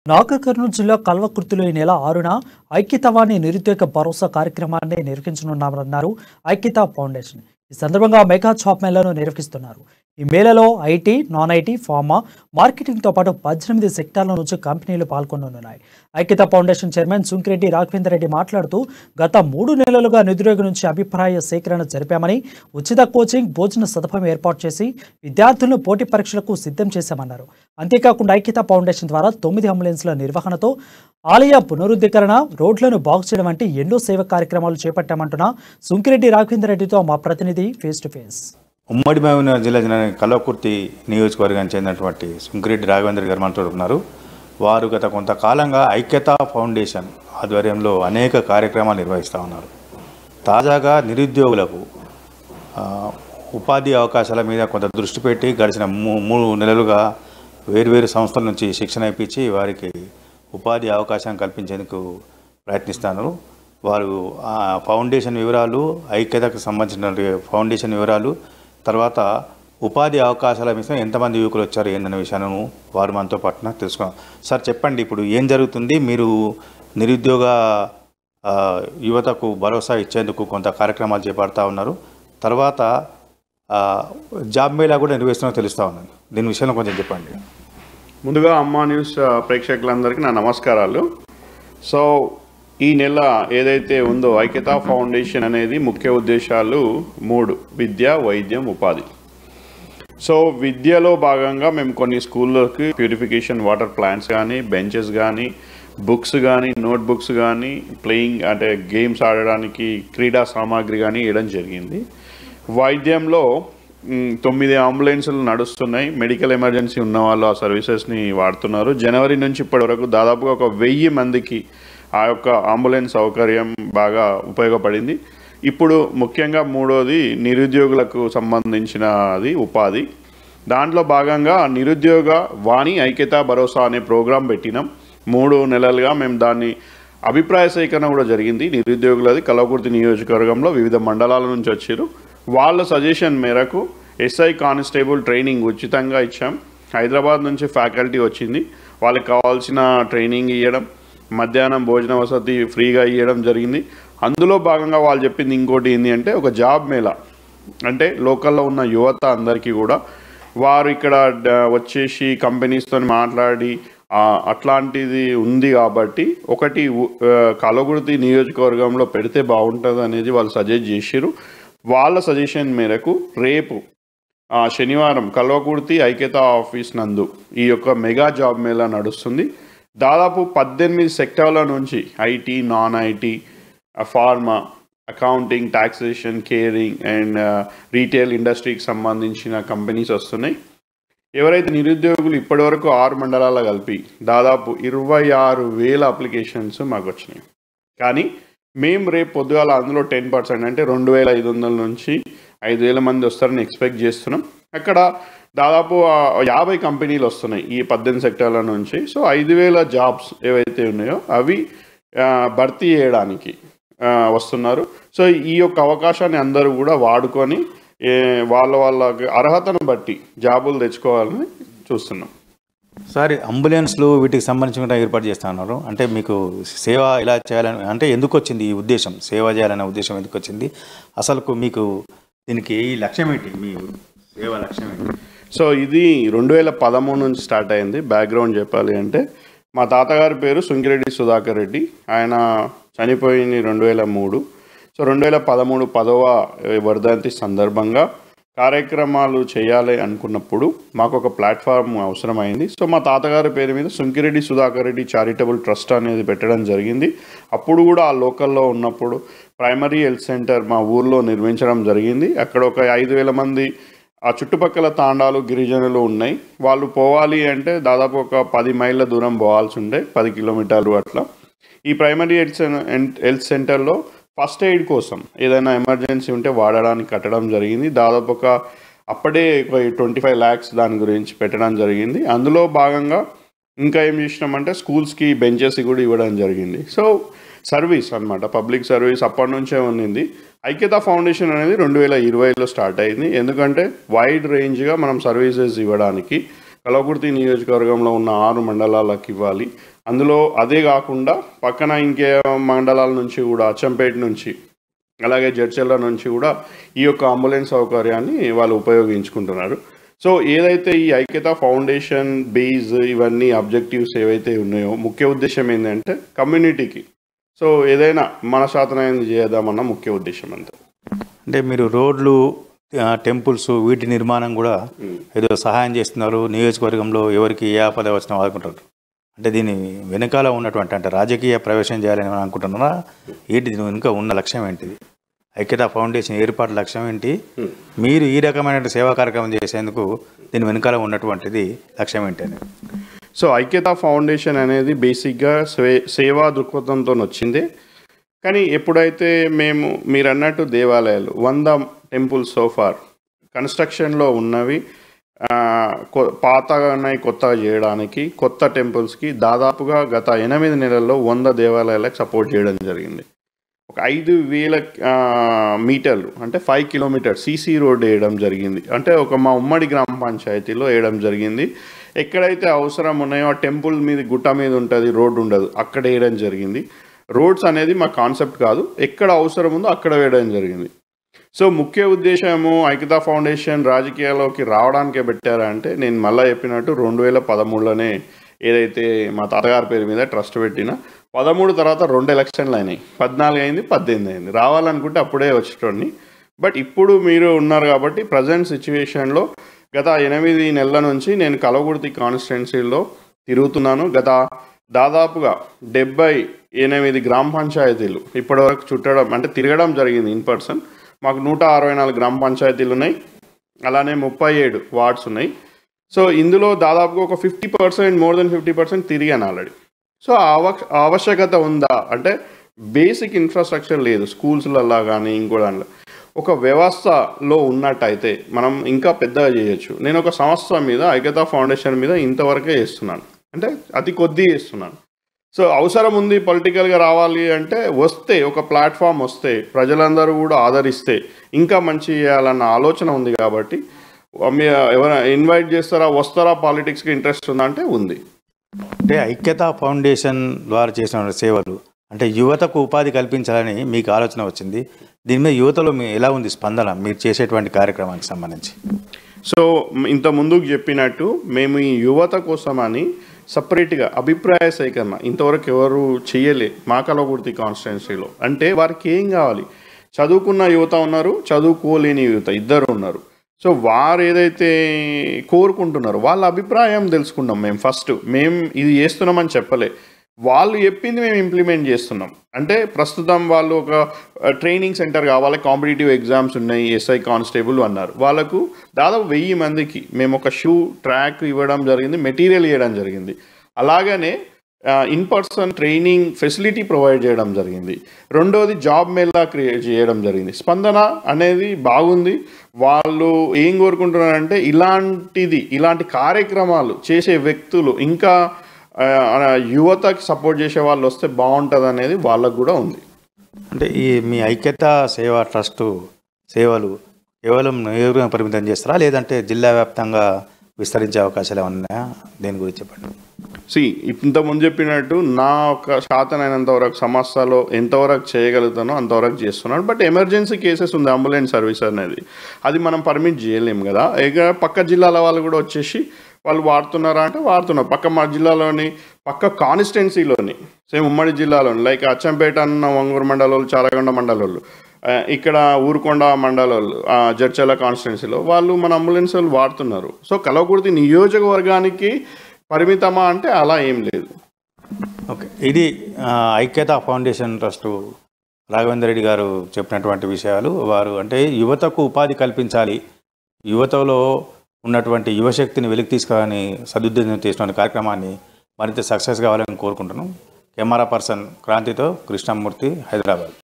నాగర్ కర్నూలు జిల్లా కల్వకుర్తిలో ఈ నెల 6న ఐక్యతావాణి నిరుద్యోగ భరోసా కార్యక్రమాన్ని నిర్వహించనున్నామన్నారు ఐక్యతా ఫౌండేషన్. ఈ సందర్భంగా మెగా జాబ్ మేళాను నిర్వహిస్తున్నారు. ఈ మేళలో ఐటీ, నాన్ ఐటీ, ఫార్మా, మార్కెటింగ్తో పాటు 18 సెక్టార్ల నుంచి కంపెనీలు పాల్గొననున్నాయి. ఐక్యతా ఫౌండేషన్ చైర్మన్ సుంకిరెడ్డి రాఘవేందర్ రెడ్డి మాట్లాడుతూ గత 3 నెలలుగా నిరుద్యోగి నుంచి అభిప్రాయ సేకరణ జరిపామని, ఉచిత కోచింగ్, భోజన సదుపాయం ఏర్పాటు చేసి విద్యార్థులను పోటీ పరీక్షలకు సిద్ధం చేశామన్నారు. అంతేకాకుండా ఐక్యతా ఫౌండేషన్ ద్వారా 9 అంబులెన్స్ల నిర్వహణతో ఆలయ పునరుద్ధీకరణ, రోడ్లను బాగు చేయడం వంటి ఎన్నో సేవా కార్యక్రమాలు చేపట్టామంటున్న సుంకిరెడ్డి రాఘవేందర్ రెడ్డితో మా ప్రతినిధి ఫేస్ టు ఫేస్. ఉమ్మడి మహబూబ్నగర్ జిల్లా కల్వకుర్తి నియోజకవర్గానికి చెందినటువంటి సుంకిరెడ్డి రాఘవేందర్ గారు మనతో ఉన్నారు. వారు గత కొంతకాలంగా ఐక్యతా ఫౌండేషన్ ఆధ్వర్యంలో అనేక కార్యక్రమాలు నిర్వహిస్తూ ఉన్నారు. తాజాగా నిరుద్యోగులకు ఉపాధి అవకాశాల మీద కొంత దృష్టి పెట్టి గడిచిన 3 నెలలుగా వేర్వేరు సంస్థల నుంచి శిక్షణ ఇప్పించి వారికి ఉపాధి అవకాశం కల్పించేందుకు ప్రయత్నిస్తున్నారు. వారు ఫౌండేషన్ వివరాలు, ఐక్యతకు సంబంధించిన ఫౌండేషన్ వివరాలు, తర్వాత ఉపాధి అవకాశాల మీద ఎంతమంది యువకులు వచ్చారు ఏందన్న విషయాలను వారు మనతో పాటున తెలుసుకున్నాం. సార్ చెప్పండి, ఇప్పుడు ఏం జరుగుతుంది? మీరు నిరుద్యోగ యువతకు భరోసా ఇచ్చేందుకు కొంత కార్యక్రమాలు చేపడతా ఉన్నారు. తర్వాత జాబ్ మేళా కూడా నిర్వహిస్తున్నా తెలుస్తూ ఉన్నాను. దీని విషయంలో కొంచెం చెప్పండి. ముందుగా అమ్మా న్యూస్ ప్రేక్షకులందరికీ నా నమస్కారాలు. సో ఈ నెల ఏదైతే ఉందో ఐక్యతా ఫౌండేషన్ అనేది ముఖ్య ఉద్దేశాలు 3: విద్య, వైద్యం, ఉపాధి. సో విద్యలో భాగంగా మేము కొన్ని స్కూళ్ళకి ప్యూరిఫికేషన్ వాటర్ ప్లాంట్స్ కానీ, బెంచెస్ కానీ, బుక్స్ కానీ, నోట్ బుక్స్ కానీ, ప్లేయింగ్ అంటే గేమ్స్ ఆడడానికి క్రీడా సామాగ్రి కానీ ఇవ్వడం జరిగింది. వైద్యంలో 9 అంబులెన్సులు నడుస్తున్నాయి. మెడికల్ ఎమర్జెన్సీ ఉన్న వాళ్ళు ఆ సర్వీసెస్ని వాడుతున్నారు. జనవరి నుంచి ఇప్పటి వరకు దాదాపుగా 1000 మందికి ఆ యొక్క అంబులెన్స్ సౌకర్యం బాగా ఉపయోగపడింది. ఇప్పుడు ముఖ్యంగా 3వది నిరుద్యోగులకు సంబంధించినది ఉపాధి. దాంట్లో భాగంగా నిరుద్యోగ వాణి ఐక్యతా భరోసా అనే ప్రోగ్రాం పెట్టినాం. 3 నెలలుగా మేము దాన్ని అభిప్రాయ సేకరణ కూడా జరిగింది. నిరుద్యోగులది కల్వకుర్తి నియోజకవర్గంలో వివిధ మండలాల నుంచి వచ్చారు. వాళ్ళ సజెషన్ మేరకు ఎస్ఐ కానిస్టేబుల్ ట్రైనింగ్ ఉచితంగా ఇచ్చాం. హైదరాబాద్ నుంచి ఫ్యాకల్టీ వచ్చింది. వాళ్ళకి కావాల్సిన ట్రైనింగ్ ఇవ్వడం, మధ్యాహ్నం భోజన వసతి ఫ్రీగా ఇవ్వడం జరిగింది. అందులో భాగంగా వాళ్ళు చెప్పింది ఇంకోటి ఏంటి అంటే ఒక జాబ్ మేళా, అంటే లోకల్లో ఉన్న యువత అందరికీ కూడా వారు ఇక్కడ వచ్చేసి కంపెనీస్తో మాట్లాడి అట్లాంటిది ఉంది కాబట్టి ఒకటి కల్వకుర్తి నియోజకవర్గంలో పెడితే బాగుంటుంది అనేది వాళ్ళు సజెస్ట్ చేశారు. వాళ్ళ సజెషన్ మేరకు రేపు శనివారం కల్వకుర్తి ఐక్యతా ఆఫీస్ నందు ఈ యొక్క మెగా జాబ్ మేళా నడుస్తుంది. దాదాపు 18 సెక్టార్ల నుంచి IT, non IT, pharma, accounting, taxation, caring and retail ఇండస్ట్రీకి సంబంధించిన కంపెనీస్ వస్తున్నాయి. ఎవరైతే నిరుద్యోగులు ఇప్పటివరకు 6 మండలాల కలిపి దాదాపు 26,000 అప్లికేషన్స్ మాకు వచ్చినాయి. కానీ మేము రేపు పొద్దుగాల అందులో 10% అంటే 2,500 నుంచి 5,000 మంది వస్తారని ఎక్స్పెక్ట్ చేస్తున్నాం. అక్కడ దాదాపు 50 కంపెనీలు వస్తున్నాయి ఈ 18 సెక్టార్ల నుంచి. సో 5,000 జాబ్స్ ఏవైతే ఉన్నాయో అవి భర్తీ చేయడానికి వస్తున్నారు. సో ఈ యొక్క అవకాశాన్ని అందరూ కూడా వాడుకొని వాళ్ళ అర్హతను బట్టి జాబులు తెచ్చుకోవాలని చూస్తున్నాం. సార్, అంబులెన్స్లు వీటికి సంబంధించిన ఏర్పాటు చేస్తూ ఉన్నారు. అంటే మీకు సేవ ఇలా చేయాలని అంటే ఎందుకు వచ్చింది ఈ ఉద్దేశం? సేవ చేయాలనే ఉద్దేశం ఎందుకు వచ్చింది? అసలు మీకు దీనికి ఈ లక్ష్యం ఏంటి? మీ సేవ లక్ష్యం ఏంటి? సో ఇది 2013 నుంచి స్టార్ట్ అయింది. బ్యాక్గ్రౌండ్ చెప్పాలి అంటే మా తాతగారి పేరు సుంకిరెడ్డి సుధాకర్ రెడ్డి. ఆయన చనిపోయింది 2003. సో 2013 10వ వర్ధంతి సందర్భంగా కార్యక్రమాలు చేయాలి అనుకున్నప్పుడు మాకు ఒక ప్లాట్ఫామ్ అవసరమైంది. సో మా తాతగారి పేరు మీద సుంకిరెడ్డి సుధాకర్ రెడ్డి చారిటబుల్ ట్రస్ట్ అనేది పెట్టడం జరిగింది. అప్పుడు కూడా ఆ లోకల్లో ఉన్నప్పుడు ప్రైమరీ హెల్త్ సెంటర్ మా ఊర్లో నిర్మించడం జరిగింది. అక్కడ ఒక 5,000 మంది ఆ చుట్టుపక్కల తాండాలు గిరిజనులు ఉన్నాయి. వాళ్ళు పోవాలి అంటే దాదాపు ఒక 10 మైళ్ళ దూరం పోవాల్సి ఉండే, 10 కిలోమీటర్లు అట్లా. ఈ ప్రైమరీ హెల్త్ సెంటర్లో ఫస్ట్ ఎయిడ్ కోసం ఏదైనా ఎమర్జెన్సీ ఉంటే వాడడానికి కట్టడం జరిగింది. దాదాపు అప్పుడే 25 lakhs దాని గురించి పెట్టడం జరిగింది. అందులో భాగంగా ఇంకా ఏం చేసినామంటే స్కూల్స్కి బెంచెస్ కూడా ఇవ్వడం జరిగింది. సో సర్వీస్ అనమాట, పబ్లిక్ సర్వీస్ అప్పటి నుంచే ఉన్నింది. ఐక్యతా ఫౌండేషన్ అనేది 2020లో స్టార్ట్ అయింది. ఎందుకంటే వైడ్ రేంజ్గా మనం సర్వీసెస్ ఇవ్వడానికి కలవకుర్తి నియోజకవర్గంలో ఉన్న 6 మండలాలకు ఇవ్వాలి. అందులో అదే కాకుండా పక్కన ఇంకే మండలాల నుంచి కూడా అచ్చంపేట నుంచి అలాగే జడ్చర్ల నుంచి కూడా ఈ యొక్క అంబులెన్స్ సౌకర్యాన్ని వాళ్ళు ఉపయోగించుకుంటున్నారు. సో ఏదైతే ఈ ఐక్యతా ఫౌండేషన్ బేస్ ఇవన్నీ అబ్జెక్టివ్స్ ఏవైతే ఉన్నాయో ముఖ్య ఉద్దేశం ఏంటంటే కమ్యూనిటీకి సో ఏదైనా మన శాతనైంది చేద్దామన్న ముఖ్య ఉద్దేశం అంతే. అంటే మీరు రోడ్లు టెంపుల్స్ వీటి నిర్మాణం కూడా ఏదో సహాయం చేస్తున్నారు, నియోజకవర్గంలో ఎవరికి ఏ ఆపద వచ్చినా వాడుకుంటారు. అంటే దీని వెనకాల ఉన్నటువంటి అంటే రాజకీయ ప్రవేశం చేయాలని అనుకుంటున్నారా ఏంటి? దీని వెనుక ఉన్న లక్ష్యం ఏంటిది? ఐక్యతా ఫౌండేషన్ ఏర్పాటు లక్ష్యం ఏంటి? మీరు ఈ రకమైన సేవా కార్యక్రమం చేసేందుకు దీని వెనకాల ఉన్నటువంటిది లక్ష్యం ఏంటి అనేది? సో ఐక్యతా ఫౌండేషన్ అనేది బేసిక్గా సేవా దృక్పథంతో వచ్చింది. కానీ ఎప్పుడైతే మీరు అన్నట్టు దేవాలయాలు 100 టెంపుల్స్ సోఫార్ కన్స్ట్రక్షన్లో ఉన్నవి పాతగా ఉన్నాయి కొత్తగా చేయడానికి కొత్త టెంపుల్స్కి దాదాపుగా గత 8 నెలల్లో 100 దేవాలయాలకు సపోర్ట్ చేయడం జరిగింది. ఒక 5,000 మీటర్లు అంటే 5 కిలోమీటర్స్ సీసీ రోడ్ వేయడం జరిగింది. అంటే మా ఉమ్మడి గ్రామ పంచాయతీలో వేయడం జరిగింది. ఎక్కడైతే అవసరం ఉన్నాయో ఆ టెంపుల్ మీద గుట్ట మీద ఉంటుంది, రోడ్డు ఉండదు, అక్కడ వేయడం జరిగింది. రోడ్స్ అనేది మా కాన్సెప్ట్ కాదు, ఎక్కడ అవసరం ఉందో అక్కడ వేయడం జరిగింది. సో ముఖ్య ఉద్దేశము ఐక్యతా ఫౌండేషన్ రాజకీయాల్లోకి రావడానికే పెట్టారా అంటే నేను మళ్ళీ చెప్పినట్టు 2013లోనే ఏదైతే మా తాతగారి పేరు మీద ట్రస్ట్ పెట్టినా 13 తర్వాత 2 ఎలక్షన్లు అయినాయి, 14 అయింది, 18 అయింది. రావాలనుకుంటే అప్పుడే వచ్చేటోడిని. బట్ ఇప్పుడు మీరు ఉన్నారు కాబట్టి ప్రజెంట్ సిచ్యువేషన్లో గత 8 నెలల నుంచి నేను కలవకుర్తి కాన్స్టిట్యున్సీలో తిరుగుతున్నాను. దాదాపుగా 78 గ్రామ పంచాయతీలు ఇప్పటివరకు చుట్టడం అంటే తిరగడం జరిగింది ఇన్ పర్సన్. మాకు 164 గ్రామ పంచాయతీలు ఉన్నాయి, అలానే 37 వార్డ్స్ ఉన్నాయి. సో ఇందులో దాదాపుగా ఒక 50% మోర్ దెన్ 50% తిరిగాను ఆల్రెడీ. సో ఆవశ్యకత ఉందా అంటే బేసిక్ ఇన్ఫ్రాస్ట్రక్చర్ లేదు స్కూల్స్లలో కానీ ఇంకో దాంట్లో. ఒక వ్యవస్థలో ఉన్నట్టయితే మనం ఇంకా పెద్దగా చేయొచ్చు. నేను ఒక సంస్థ మీద ఐక్యతా ఫౌండేషన్ మీద ఇంతవరకే చేస్తున్నాను, అంటే అతి కొద్ది చేస్తున్నాను. సో అవసరం ఉంది పొలిటికల్గా రావాలి అంటే వస్తే ఒక ప్లాట్ఫామ్ వస్తే ప్రజలందరూ కూడా ఆదరిస్తే ఇంకా మంచి చేయాలన్న ఆలోచన ఉంది. కాబట్టి ఎవరైనా ఇన్వైట్ చేస్తారా, వస్తారా, పాలిటిక్స్కి ఇంట్రెస్ట్ ఉందా అంటే ఉంది. అంటే ఐక్యతా ఫౌండేషన్ ద్వారా చేసిన సేవలు అంటే యువతకు ఉపాధి కల్పించాలని మీకు ఆలోచన వచ్చింది. దీని మీద యువతలో ఎలా ఉంది స్పందన మీరు చేసేటువంటి కార్యక్రమానికి సంబంధించి? సో ఇంత ముందుకు చెప్పినట్టు మేము ఈ యువత కోసమని సపరేట్గా అభిప్రాయ సేకరణ ఇంతవరకు ఎవరు చేయలే మా కలవకుర్తి కాన్స్టిట్యున్సీలో. అంటే వారికి ఏం కావాలి, చదువుకున్న యువత ఉన్నారు, చదువుకోలేని యువత ఇద్దరు ఉన్నారు. సో వారు ఏదైతే కోరుకుంటున్నారో వాళ్ళ అభిప్రాయం తెలుసుకున్నాం. మేము ఇది చేస్తున్నామని చెప్పలే, వాళ్ళు చెప్పింది మేము ఇంప్లిమెంట్ చేస్తున్నాం. అంటే ప్రస్తుతం వాళ్ళు ఒక ట్రైనింగ్ సెంటర్ కావాలి, కాంపిటేటివ్ ఎగ్జామ్స్ ఉన్నాయి, ఎస్ఐ కానిస్టేబుల్ అన్నారు. వాళ్ళకు దాదాపు 1000 మందికి మేము ఒక షూ ట్రాక్ ఇవ్వడం జరిగింది, మెటీరియల్ ఇవ్వడం జరిగింది. అలాగనే in person training facility provide చేయడం జరిగింది. రెండోది జాబ్ మేళా క్రియేట్ చేయడం జరిగింది. స్పందన అనేది బాగుంది. వాళ్ళు ఏం కోరుకుంటున్నారంటే ఇలాంటి కార్యక్రమాలు చేసే వ్యక్తులు ఇంకా యువతకి సపోర్ట్ చేసే వాళ్ళు వస్తే బాగుంటుంది అనేది వాళ్ళకు కూడా ఉంది. అంటే ఈ మీ ఐక్యతా సేవా ట్రస్టు సేవలు కేవలం నియోజకవర్గం పరిమితం చేస్తారా, లేదంటే జిల్లా వ్యాప్తంగా విస్తరించే అవకాశాలు ఏమన్నా? దేని గురించి చెప్పండి. ఇంతకుముందు చెప్పినట్టు నా ఒక శాతనైనంత వరకు సంస్థలో ఎంతవరకు చేయగలుగుతానో అంతవరకు చేస్తున్నాను. బట్ ఎమర్జెన్సీ కేసెస్ ఉంది, అంబులెన్స్ సర్వీస్ అనేది అది మనం పర్మిట్ చేయలేము కదా. ఇక పక్క జిల్లాల వాళ్ళు కూడా వచ్చేసి వాళ్ళు వాడుతున్నారా అంటే వాడుతున్నారు. మా జిల్లాలోని పక్క కాన్స్టిట్యున్సీలోని సేమ్ ఉమ్మడి జిల్లాలోని లైక్ అచ్చంపేట అన్న వంగూరు మండలం, చారగొండ మండలం, ఇక్కడ ఊరుకొండ మండలం, జడ్చర్ల కాన్స్టిట్యున్సీలో వాళ్ళు మన అంబులెన్స్ వాళ్ళు వాడుతున్నారు. సో కలవకుర్తి నియోజకవర్గానికి పరిమితమా అంటే అలా ఏం లేదు. ఓకే, ఇది ఐక్యతా ఫౌండేషన్ ట్రస్టు రాఘవేందర్ రెడ్డి గారు చెప్పినటువంటి విషయాలు. వారు అంటే యువతకు ఉపాధి కల్పించాలి, యువతలో ఉన్నటువంటి యువశక్తిని వెలికి తీసుకుని సదుద్దేశం చేసిన కార్యక్రమాన్ని మరింత సక్సెస్ కావాలని కోరుకుంటున్నాం. కెమెరా పర్సన్ క్రాంతితో కృష్ణమూర్తి, హైదరాబాద్.